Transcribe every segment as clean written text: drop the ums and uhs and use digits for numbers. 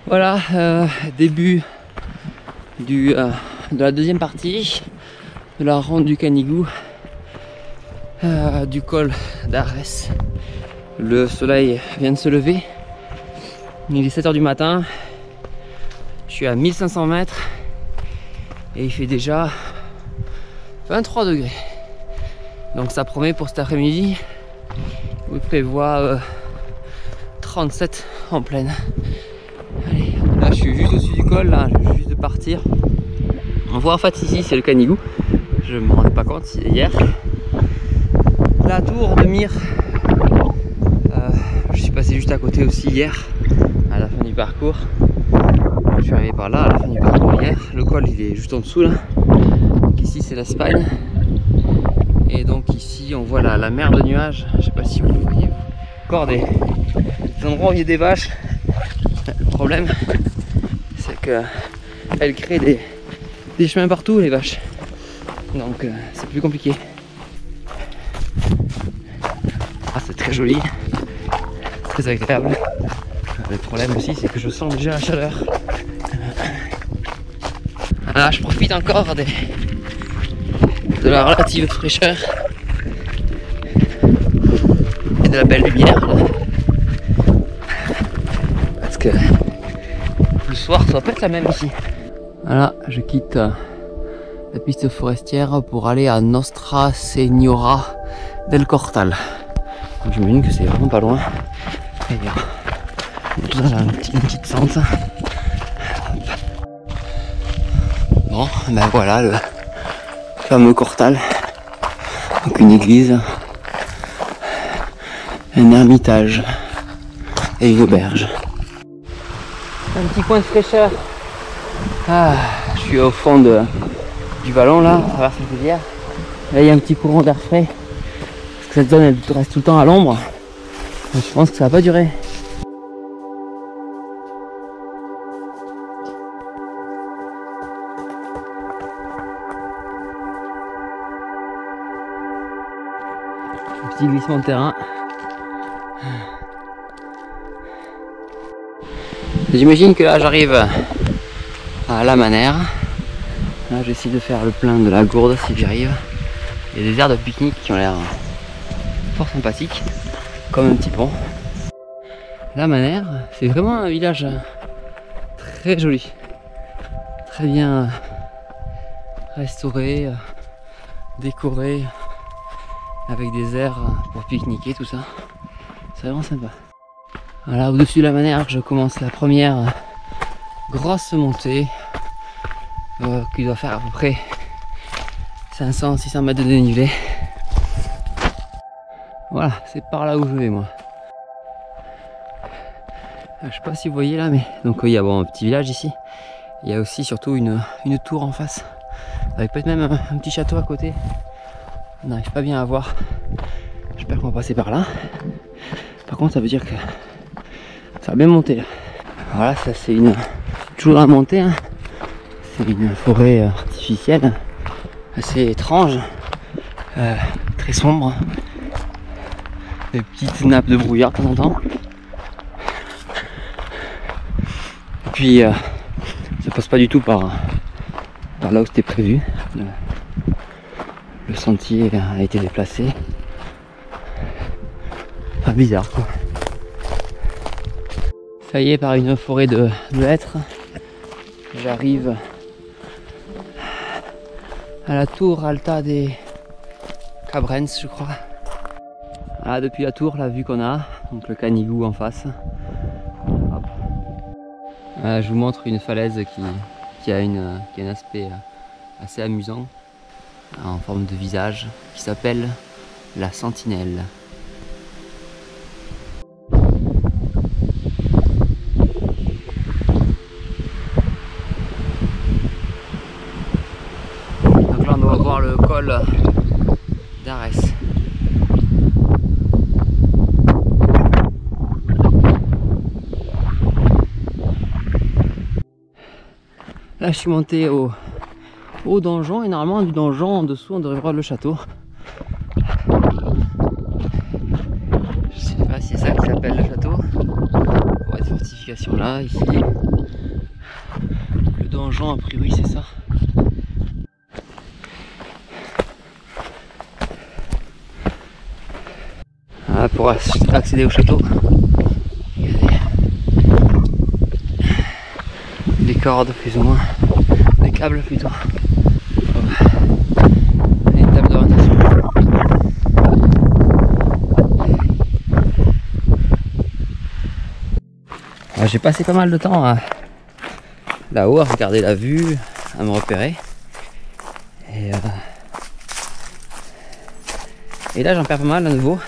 Voilà, début de la deuxième partie de la ronde du Canigou, du col d'Arès. Le soleil vient de se lever, il est 7 h du matin, je suis à 1500 mètres et il fait déjà 23 degrés. Donc ça promet pour cet après-midi, où il prévoit 37 en pleine. Allez, là je suis juste au-dessus du col, là, je viens juste de partir. On voit en fait ici c'est le Canigou, je me rendais pas compte hier. La tour de Myre, je suis passé juste à côté aussi hier, à la fin du parcours. Je suis arrivé par là à la fin du parcours hier. Le col il est juste en dessous là. Donc ici c'est l'Espagne. Et donc ici on voit la mer de nuages. Je sais pas si vous le voyez. Encore des endroits où il y a des vaches. Le problème c'est que elles créent des chemins partout les vaches. Donc c'est plus compliqué. Ah c'est très joli. Très agréable. Le problème aussi c'est que je sens déjà la chaleur. Ah, je profite encore de la relative fraîcheur et de la belle lumière là. Parce que le soir ça va pas être la même ici. Voilà, je quitte la piste forestière pour aller à Nostra Señora del Cortal. Donc j'imagine que c'est vraiment pas loin. D'ailleurs, tout ça là, une petite sente. Bon, ben voilà le fameux Cortal. Donc une église, un ermitage et une auberge. Un petit coin de fraîcheur. Ah, je suis au fond du vallon là, à travers cette rivière. Là il y a un petit courant d'air frais. Parce que cette zone elle reste tout le temps à l'ombre. Je pense que ça va pas durer. Petit glissement de terrain. J'imagine que là j'arrive à la Manère. Là j'essaie de faire le plein de la gourde si j'y arrive. Il y a des aires de pique-nique qui ont l'air fort sympathiques, comme un petit pont. La Manère, c'est vraiment un village très joli, très bien restauré, décoré, avec des aires pour pique-niquer, tout ça. C'est vraiment sympa. Voilà, au-dessus de la Manère, je commence la première grosse montée qui doit faire à peu près 500-600 mètres de dénivelé. Voilà, c'est par là où je vais moi. Je sais pas si vous voyez là, mais donc il y a bon, un petit village ici. Il y a aussi surtout une tour en face, avec peut-être même un petit château à côté. On n'arrive pas bien à voir. J'espère qu'on va passer par là. Par contre ça veut dire que ça va bien monter là. Voilà, ça c'est toujours dans la montée, hein. C'est une forêt artificielle assez étrange, très sombre, des petites nappes de brouillard de temps en temps. Et puis ça passe pas du tout par là où c'était prévu. Le sentier a été déplacé. Enfin, bizarre quoi. Ça y est, par une forêt de hêtres, j'arrive à la tour Alta des Cabrens, je crois. Ah, depuis la tour, la vue qu'on a, donc le Canigou en face. Hop. Je vous montre une falaise qui a un aspect assez amusant, en forme de visage, qui s'appelle la Sentinelle. Donc là on doit voir le col d'Arès. Là je suis monté au donjon et normalement du donjon en dessous on devrait voir le château. Je sais pas si c'est ça qui s'appelle le château. Ouais, des fortifications là, ici. donjon, a priori c'est ça. Voilà, pour accéder au château, il y a des cordes plus ou moins, des câbles plutôt. Et une table d'orientation. J'ai passé pas mal de temps là-haut à regarder la vue, à me repérer. Et là j'en perds pas mal à nouveau.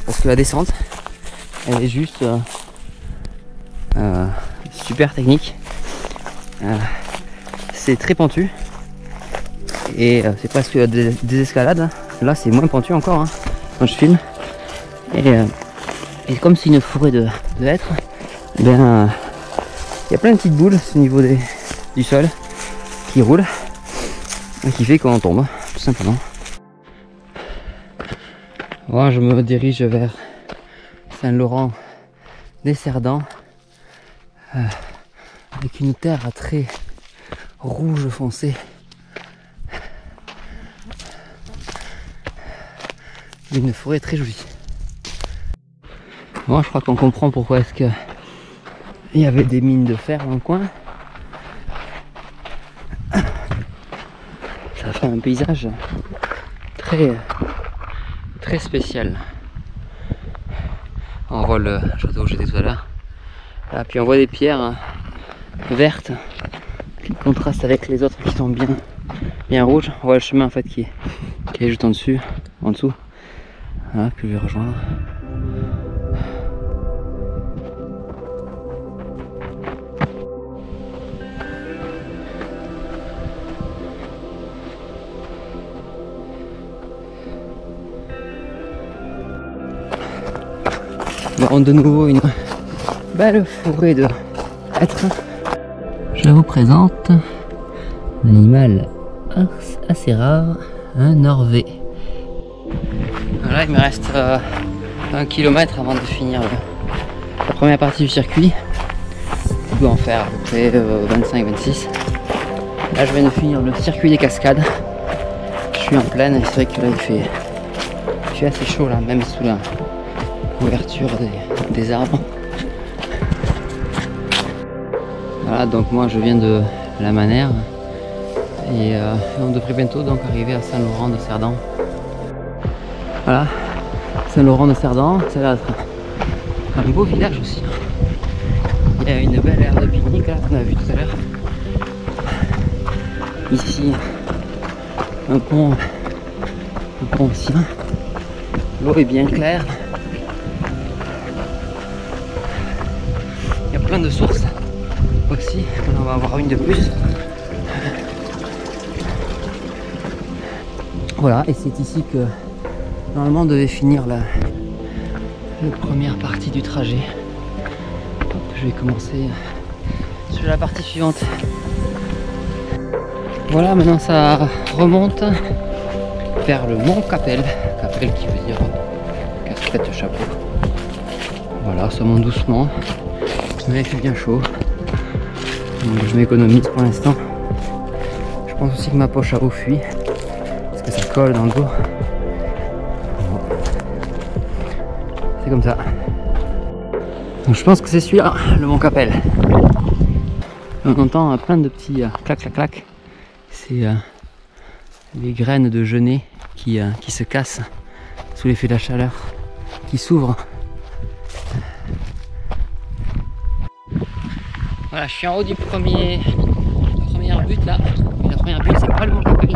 Parce que la descente, elle est juste super technique. C'est très pentu. Et c'est presque des escalades. Là c'est moins pentu encore hein, quand je filme. Et comme c'est une forêt de hêtres, il y a plein de petites boules au niveau du sol qui roulent. Et qui fait qu'on tombe, tout simplement. Moi je me dirige vers Saint-Laurent-des-Cerdans avec une terre très rouge foncé. Une forêt très jolie. Bon, je crois qu'on comprend pourquoi est-ce que il y avait des mines de fer dans le coin. Ça fait un paysage très spécial. On voit le château où j'étais tout à l'heure. Là, puis on voit des pierres vertes qui contrastent avec les autres qui sont bien rouges. On voit le chemin en fait qui est juste en dessous. Voilà, que je vais rejoindre. Bon, de nouveau une belle forêt de hêtres. Je vous présente un animal assez rare, un orvet. Voilà, il me reste 1 km avant de finir la première partie du circuit. Je dois en faire à peu près 25-26. Là je viens de finir le circuit des cascades. Je suis en plaine et c'est vrai que là il fait assez chaud là, même sous la couverture des arbres. Voilà, donc moi je viens de la Manère et on devrait bientôt donc arriver à Saint-Laurent-de-Cerdans. Voilà, Saint-Laurent-de-Cerdans, ça a l'air d'être un beau village aussi. Il y a une belle aire de pique-nique là qu'on a vu tout à l'heure. Ici, un pont aussi. L'eau est bien claire. Il y a plein de sources aussi. On va en avoir une de plus. Voilà, et c'est ici que normalement on devait finir la première partie du trajet. Je vais commencer sur la partie suivante. Voilà, maintenant ça remonte vers le mont Capel. Capel qui veut dire casquette chapeau. Voilà, ça monte doucement, mais il fait bien chaud. Donc je m'économise pour l'instant. Je pense aussi que ma poche à eau fuit, parce que ça colle dans le dos. C'est comme ça. Donc je pense que c'est celui-là, le mont Capel. On entend plein de petits clac clac clac. C'est les graines de genêt qui se cassent sous l'effet de la chaleur, qui s'ouvrent. Voilà, je suis en haut du première butte là. Et la première butte, c'est pas le mont Capel.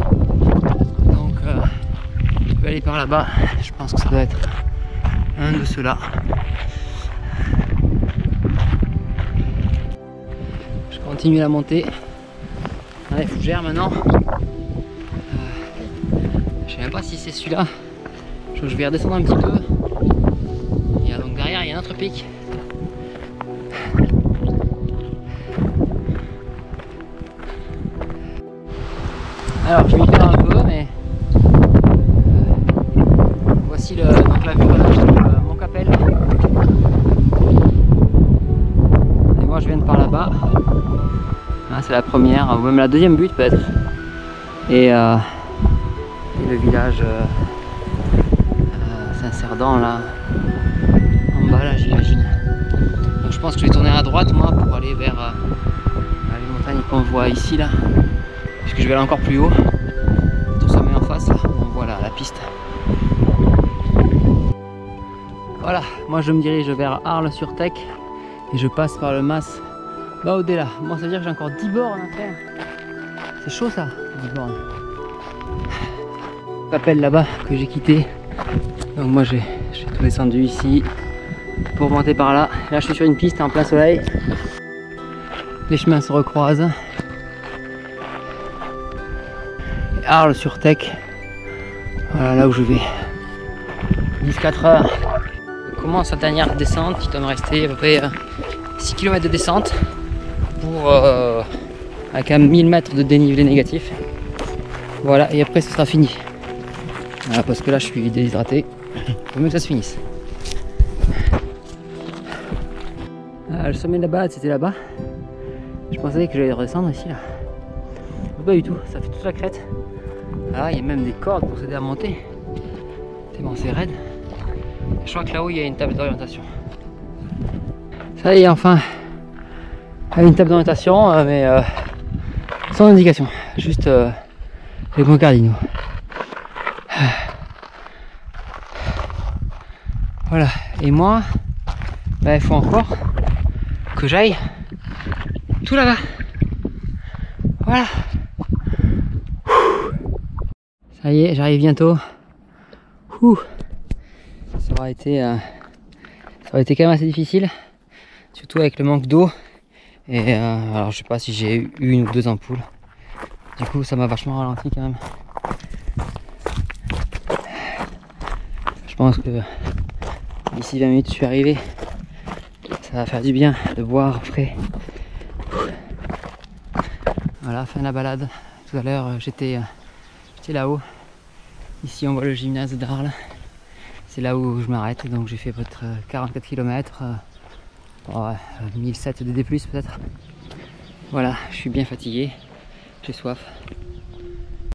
Donc je vais aller par là-bas. Je pense que ça doit être un de ceux-là. Je continue la montée dans les fougères maintenant. Je sais même pas si c'est celui-là. Je vais redescendre un petit peu. Et donc derrière il y a un autre pic. Alors je m'y perds un peu, mais voici donc la vue sur le mont Capel. Et moi je viens de par là-bas. Ah, c'est la première, ou même la deuxième butte peut-être. Et le village Saint-Cerdan là, en bas là j'imagine. Donc je pense que je vais tourner à droite moi pour aller vers les montagnes qu'on voit ici là. Puisque je vais aller encore plus haut. Tout ça met en face là, on voit la piste. Voilà, moi je me dirige vers Arles-sur-Tech et je passe par le Mas Baudela. Bon, ça veut dire que j'ai encore 10 bornes à faire. C'est chaud ça, 10 bornes. L'appel là-bas que j'ai quitté. Donc moi j'ai tout descendu ici pour monter par là. Là je suis sur une piste en plein soleil. Les chemins se recroisent. Arles-sur-Tech. Voilà là où je vais. 14 heures. On commence la dernière descente. Il doit me rester à peu près 6 km de descente pour avec un 1000 mètres de dénivelé négatif. Voilà, et après ce sera fini. Voilà, parce que là je suis déshydraté. Il faut mieux que ça se finisse. Le sommet de la balade c'était là-bas. Je pensais que j'allais redescendre ici là. Pas du tout, ça fait toute la crête. Ah, il y a même des cordes pour s'aider à monter. Tellement c'est raide. Je crois que là-haut il y a une table d'orientation. Ça y est, enfin une table d'orientation, mais sans indication, juste les points cardinaux. Voilà, et moi, il faut encore que j'aille tout là-bas. Voilà. Ça y est, j'arrive bientôt. Ça aurait été quand même assez difficile, surtout avec le manque d'eau. Et alors je sais pas si j'ai eu 1 ou 2 ampoules. Du coup ça m'a vachement ralenti quand même. Je pense que d'ici 20 minutes je suis arrivé. Ça va faire du bien de boire frais. Voilà, fin de la balade. Tout à l'heure j'étais là-haut. Ici on voit le gymnase d'Arles. C'est là où je m'arrête, donc j'ai fait peut-être 44 km, 1007 de D+, peut-être. Voilà, je suis bien fatigué, j'ai soif.